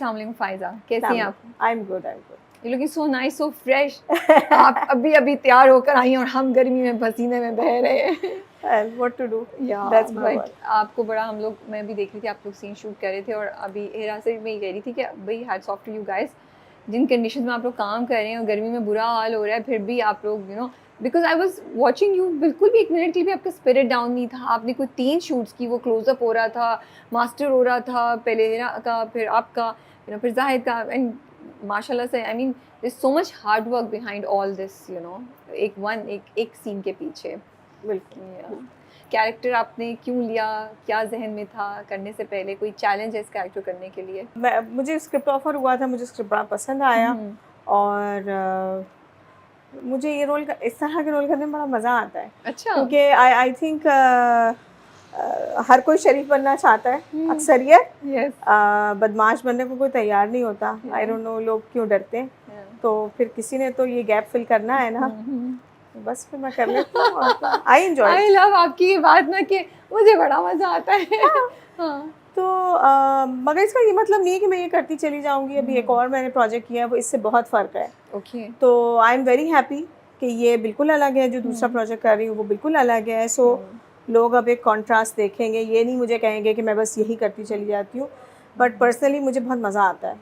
अस्सलाम फायजा, कैसी हैं आप? I am good, I am good. You looking so nice, so fresh. आप अभी अभी तैयार होकर आई हैं और हम गर्मी में पसीने में बह रहे हैं। And what to do? या That's my बट work. आपको बड़ा हम लोग, मैं भी देख रही थी आप लोग सीन शूट कर रहे थे और अभी हेरा से मैं ये कह रही थी कि भाई hats off to you guys, जिन कंडीशन में आप लोग काम कर रहे हैं और गर्मी में बुरा हाल हो रहा है, फिर भी आप लोग because I was watching you, बिल्कुल भी एक मिनट के लिए भी आपका स्पिरिट डाउन नहीं था। आपने कोई 3 शूट्स की, वो क्लोजअप हो रहा था, मास्टर हो रहा था, पहले हेरा का, फिर आपका, फिर जाहिद का, एंड माशाल्लाह से I mean there so much hard work behind all this, एक सीन के पीछे। बिल्कुल। कैरेक्टर आपने क्यों लिया, क्या जहन में था करने से पहले, कोई चैलेंज है इस कैरेक्टर करने के लिए? मुझे स्क्रिप्ट ऑफर हुआ था, मुझे स्क्रिप्ट बड़ा पसंद आया और मुझे ये रोल, इस तरह के रोल करने में बड़ा मज़ा आता है। अच्छा। क्योंकि आई थिंक हर कोई शरीफ बनना चाहता है अक्सरियत, यस। बदमाश बनने को कोई तैयार नहीं होता। आई डोंट नो लोग क्यों डरते हैं। तो फिर किसी ने तो ये गैप फिल करना है ना, बस फिर मैं कर लेती हूँ। I enjoy. आई लव आपकी ये बात ना कि मुझे बड़ा मजा आता है। हाँ। तो मगर इसका ये मतलब नहीं है कि मैं ये करती चली जाऊंगी। अभी एक और मैंने प्रोजेक्ट किया है, वो इससे बहुत फ़र्क है। ओके। तो आई एम वेरी हैप्पी कि ये बिल्कुल अलग है, जो दूसरा प्रोजेक्ट कर रही हूँ वो बिल्कुल अलग है। सो लोग अब एक कॉन्ट्रास्ट देखेंगे, ये नहीं मुझे कहेंगे कि मैं बस यही करती चली जाती हूँ। बट पर्सनली मुझे बहुत मज़ा आता है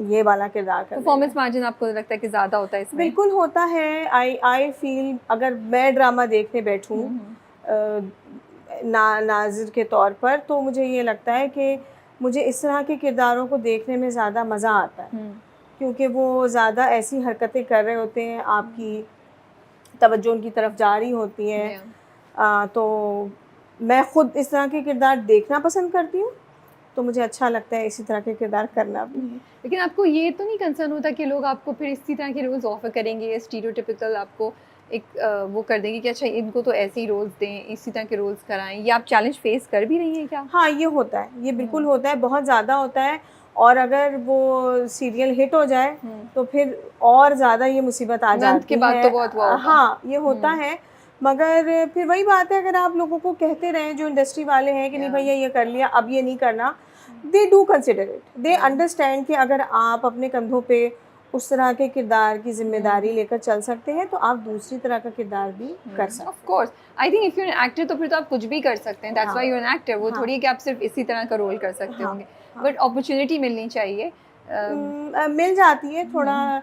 ये वाला किरदार करने में। परफॉर्मेंस मार्जिन आपको लगता है कि ज़्यादा होता है इसमें? बिल्कुल होता है। आई फील अगर मैं ड्रामा देखने बैठूँ नाज़िर के तौर पर, तो मुझे ये लगता है कि मुझे इस तरह के किरदारों को देखने में ज़्यादा मज़ा आता है, क्योंकि वो ज़्यादा ऐसी हरकतें कर रहे होते हैं, आपकी तवज्जो उनकी तरफ जा रही होती हैं। तो मैं ख़ुद इस तरह के किरदार देखना पसंद करती हूँ, तो मुझे अच्छा लगता है इसी तरह के किरदार करना भी। लेकिन आपको ये तो नहीं कंसर्न होता कि लोग आपको फिर इसी तरह के रोल्स ऑफर करेंगे, स्टीरियोटिपिकल आपको एक वो कर देंगे कि अच्छा इनको तो ऐसे ही रोल्स दें, इसी तरह के रोल्स कराएं? ये आप चैलेंज फेस कर भी रही हैं क्या? हाँ, ये होता है, ये बिल्कुल होता है, बहुत ज़्यादा होता है। और अगर वो सीरियल हिट हो जाए तो फिर और ज़्यादा ये मुसीबत आ जाती के बाद है। तो बहुत हुआ होगा। हाँ, ये होता है। मगर फिर वही बात है, अगर आप लोगों को कहते रहें जो इंडस्ट्री वाले हैं कि नहीं भैया ये कर लिया, अब ये नहीं करना, they do consider it, they understand कि अगर आप अपने कंधों पे उस तरह के किरदार की जिम्मेदारी लेकर चल सकते हैं, तो आप दूसरी तरह का किरदार भी कर सकते हैं। Of course, I think if you an actor तो फिर तो आप कुछ भी कर सकते हैं, that's why you an actor. वो थोड़ी है कि आप सिर्फ इसी तरह का रोल कर सकते होंगे, बट अपॉर्चुनिटी मिलनी चाहिए। मिल जाती है थोड़ा।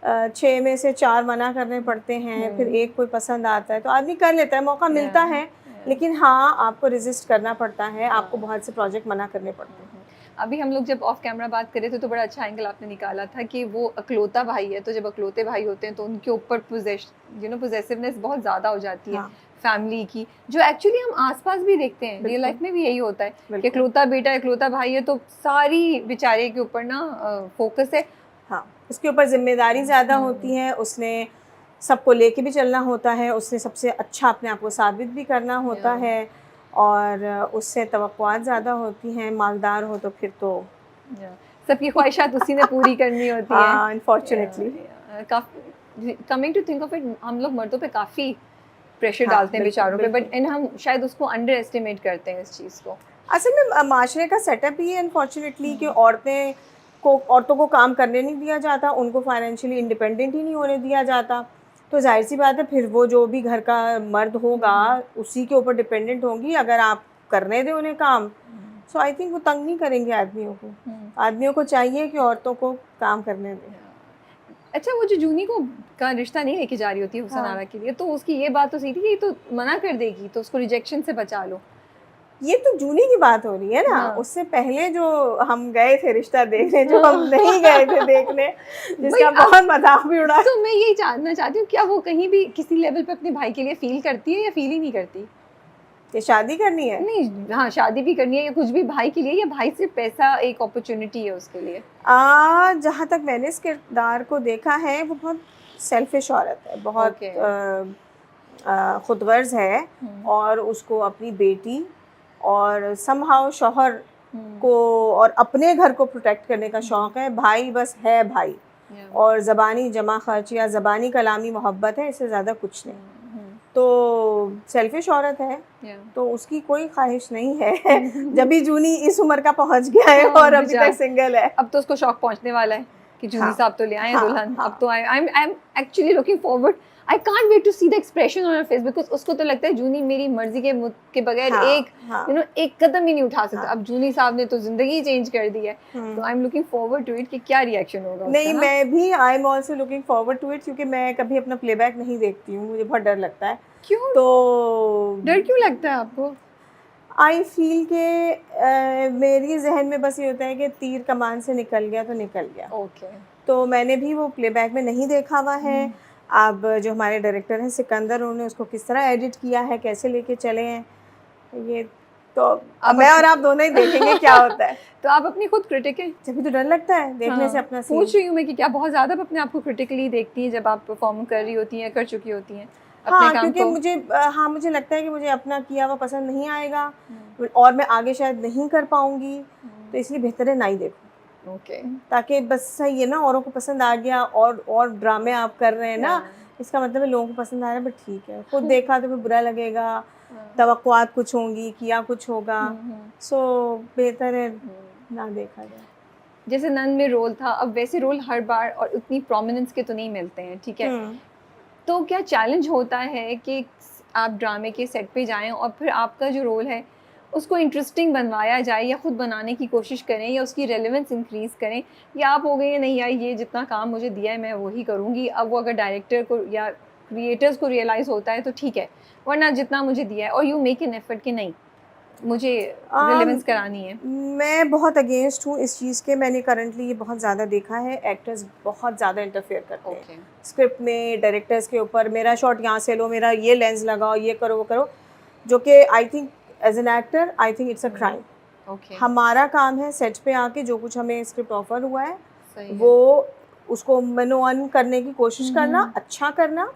6 में से 4 मना करने पड़ते हैं, फिर एक कोई पसंद आता है तो आदमी कर लेता है, मौका मिलता है। लेकिन हाँ, आपको रेजिस्ट करना पड़ता है, आपको बहुत से प्रोजेक्ट मना करने पड़ते हैं। अभी हम लोग जब ऑफ कैमरा बात कर रहे थे तो बड़ा अच्छा एंगल आपने निकाला था कि वो अकलौता भाई है, तो जब अकलौते भाई होते हैं तो उनके ऊपर पोजेसिवनेस बहुत ज़्यादा हो जाती है फैमिली की, जो एक्चुअली हम आसपास भी देखते हैं, रियल लाइफ में भी यही होता है कि अकलौता बेटा अकलौता भाई है तो सारी बेचारे के ऊपर ना फोकस है। हाँ, उसके ऊपर जिम्मेदारी ज़्यादा होती है, उसने सबको लेके भी चलना होता है, उसने सबसे अच्छा अपने आप को साबित भी करना होता है, और उससे तवक्कुआत ज़्यादा होती हैं। मालदार हो तो फिर तो सबकी ख्वाहिशात उसी ने पूरी करनी होती है। Unfortunately. Coming to think of it, हम लोग मर्दों पे काफ़ी प्रेशर डालते हैं बेचारों पे, बट हम शायद उसको अंडर एस्टिमेट करते हैं इस चीज़ को। असल में माशरे का सेटअप ही है अनफॉर्चुनेटली कि औरतों को काम करने नहीं दिया जाता, उनको फाइनेंशियली इंडिपेंडेंट ही नहीं होने दिया जाता। तो जाहिर सी बात है, फिर वो जो भी घर का मर्द होगा उसी के ऊपर डिपेंडेंट होंगी, अगर आप करने दें उन्हें काम। सो आई थिंक वो तंग नहीं करेंगे आदमियों को। आदमियों को चाहिए कि औरतों को काम करने दें। अच्छा, वो जो जूनी को का रिश्ता नहीं लेके जा रही होती है हुसन आरा के लिए, तो उसकी ये बात तो सही थी कि ये तो मना कर देगी, तो उसको रिजेक्शन से बचा लो। ये तो जूनी की बात हो रही है ना। उससे पहले जो हम गए थे रिश्ता देखने, जो हम नहीं गए थे देखने, जिसका बहुत मजाक भी उड़ा। तो मैं यही जानना चाहती हूँ, क्या वो कहीं भी किसी लेवल पे अपने भाई के लिए फील करती है या फील ही नहीं करती? ये शादी करनी है? नहीं, हाँ शादी भी करनी है या कुछ भी भाई के लिए, या भाई से पैसा एक अपॉर्चुनिटी है उसके लिए? जहाँ तक मैंने इस किरदार को देखा है, वो बहुत सेल्फिश औरत है, बहुत खुदगर्ज है, और उसको अपनी बेटी और समहाउ शौहर को और अपने घर को प्रोटेक्ट करने का शौक़ है। भाई बस है भाई, और ज़बानी जमा खर्च या ज़बानी कलामी मोहब्बत है, इससे ज़्यादा कुछ नहीं। तो सेल्फिश औरत है, Yeah. तो उसकी कोई ख्वाहिश नहीं है जब भी जूनी इस उम्र का पहुंच गया है और अभी बेचारा। तक सिंगल है। अब तो उसको शौक पहुंचने वाला है कि जूनी हाँ, साहब तो ले आए हैं हाँ, दुल्हन। हाँ। अब तो I am actually looking forward, I can't wait to see the expression on her face, because उसको तो लगता है जूनी मेरी मर्जी के बगैर हाँ, एक हाँ, एक कदम ही नहीं उठा सकता। हाँ। अब जूनी साहब ने तो जिंदगी चेंज कर दी है, तो I am looking forward to it कि क्या रिएक्शन होगा उसका नहीं, ना। मैं भी I am also looking forward to it, क्योंकि मैं कभी अपना प्लेबैक नहीं देखती हूँ, मुझे बहुत डर लगता है। क्यों तो डर क्यों लगता है आपको? आई फील के मेरी जहन में बस ये होता है कि तीर कमान से निकल गया तो निकल गया। ओके। तो मैंने भी वो प्लेबैक में नहीं देखा हुआ है। अब जो हमारे डायरेक्टर हैं सिकंदर, उन्होंने उसको किस तरह एडिट किया है, कैसे लेके चले हैं, ये तो अब मैं और आप दोनों ही देखेंगे क्या होता है। तो आप अपनी खुद क्रिटिक हैं? जब तो डर लगता है देखने से अपना सीन। पूछ रही हूँ मैं कि क्या बहुत ज़्यादा आप अपने आप को क्रिटिकली देखती हैं जब आप परफॉर्म कर रही होती हैं, कर चुकी होती हैं अपने हाँ, काम क्योंकि को? मुझे लगता है कि मुझे अपना किया हुआ पसंद नहीं आएगा और मैं आगे शायद नहीं कर पाऊंगी, तो इसलिए बेहतर है ना ही देखो। ओके। ताकि बस सही है ना, औरों को पसंद आ गया और ड्रामे आप कर रहे हैं ना, इसका मतलब है लोगों को पसंद आ रहा है, बट ठीक है, खुद देखा तो फिर बुरा लगेगा, तवक्कुआत कुछ होंगी, किया कुछ होगा, सो बेहतर है ना देखा जाए। जैसे नन में रोल था, अब वैसे रोल हर बार और उतनी प्रोमिनेंस के तो नहीं मिलते हैं, ठीक है? तो क्या चैलेंज होता है कि आप ड्रामे के सेट पे जाएं और फिर आपका जो रोल है उसको इंटरेस्टिंग बनवाया जाए, या खुद बनाने की कोशिश करें, या उसकी रेलेवेंस इंक्रीज़ करें, या आप हो गए नहीं यार ये जितना काम मुझे दिया है मैं वही करूँगी, अब वो अगर डायरेक्टर को या क्रिएटर्स को रियलाइज़ होता है तो ठीक है, वरना जितना मुझे दिया है, और यू मेक एन एफर्ट कि नहीं मुझे रिलेवेंस करानी है? मैं बहुत अगेंस्ट हूँ इस चीज़ के। मैंने करंटली ये बहुत ज़्यादा देखा है, एक्टर्स बहुत ज़्यादा इंटरफेयर करते हैं स्क्रिप्ट में, डायरेक्टर्स के ऊपर, मेरा शॉट यहाँ से लो, मेरा ये लेंस लगाओ, ये करो वो करो, जो कि I think as an actor I think it's a crime. हमारा काम है सेट पे आके जो कुछ हमें स्क्रिप्ट ऑफर हुआ है वो उसको मनोअन करने की कोशिश करना, अच्छा करना,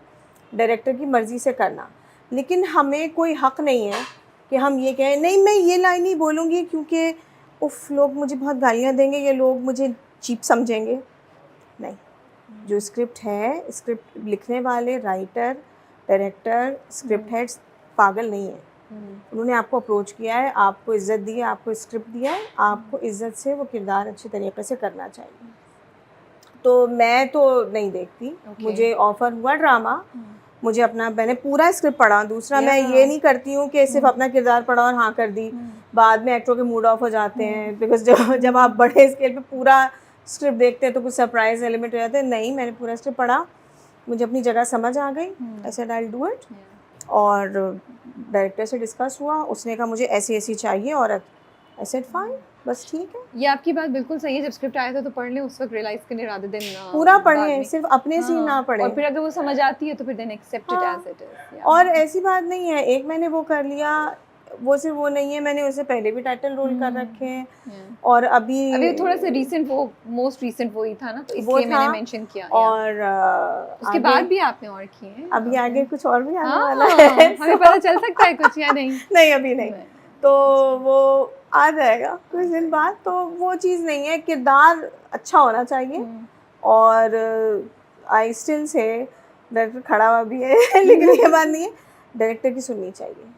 डायरेक्टर की मर्ज़ी से करना, लेकिन हमें कोई हक़ नहीं है कि हम ये कहें नहीं मैं ये लाइन नहीं बोलूँगी क्योंकि उफ लोग मुझे बहुत गालियाँ देंगे, ये लोग मुझे चीप समझेंगे। नहीं, जो स्क्रिप्ट है, स्क्रिप्ट लिखने वाले राइटर, डायरेक्टर, स्क्रिप्ट हेड्स पागल नहीं है। उन्होंने आपको अप्रोच किया है, आपको इज़्ज़त दी है, आपको स्क्रिप्ट दिया है, आपको इज़्ज़त से वो किरदार अच्छे तरीके से करना चाहिए। तो मैं तो नहीं देखती, मुझे ऑफ़र हुआ ड्रामा, मुझे अपना, मैंने पूरा स्क्रिप्ट पढ़ा। दूसरा मैं ये नहीं करती हूँ कि सिर्फ अपना किरदार पढ़ा और हाँ कर दी, बाद में एक्टरों के मूड ऑफ हो जाते हैं, बिकॉज जब आप बड़े स्केल पे पूरा स्क्रिप्ट देखते हैं तो कुछ सरप्राइज एलिमेंट हो जाते हैं। नहीं, मैंने पूरा स्क्रिप्ट पढ़ा, मुझे अपनी जगह समझ आ गई, I said I will do it, और डायरेक्टर से डिस्कस हुआ, उसने कहा मुझे ऐसी ऐसी चाहिए औरत, आई सेड फाइन, बस ठीक है। ये आपकी बात बिल्कुल सही है, जब स्क्रिप्ट आया था तो पढ़ लें, उस वक्त रियलाइज करने रादर देन पूरा पढ़ें, सिर्फ अपने सीन ना पढ़ें, और फिर अगर वो समझ आती है तो फिर then accept it as it is. और ऐसी बात नहीं है एक मैंने वो कर लिया, वो सिर्फ वो नहीं है, मैंने उससे पहले भी टाइटल रोल कर रखे हैं, और अभी थोड़ा सा रीसेंट, वो मोस्ट रीसेंट वो ही था ना, तो इसलिए मैंने मेंशन किया। और उसके बाद भी आपने और किए हैं? अभी आगे कुछ और भी आने वाला है, हमें पता चल सकता है कुछ या नहीं? नहीं अभी नहीं, तो वो आ जाएगा कुछ दिन बाद। तो वो चीज़ नहीं है, किरदार अच्छा होना चाहिए, और आई स्टिल से डायरेक्टर खड़ा हुआ भी है लेकिन ये बात नहीं है, डायरेक्टर की सुननी चाहिए।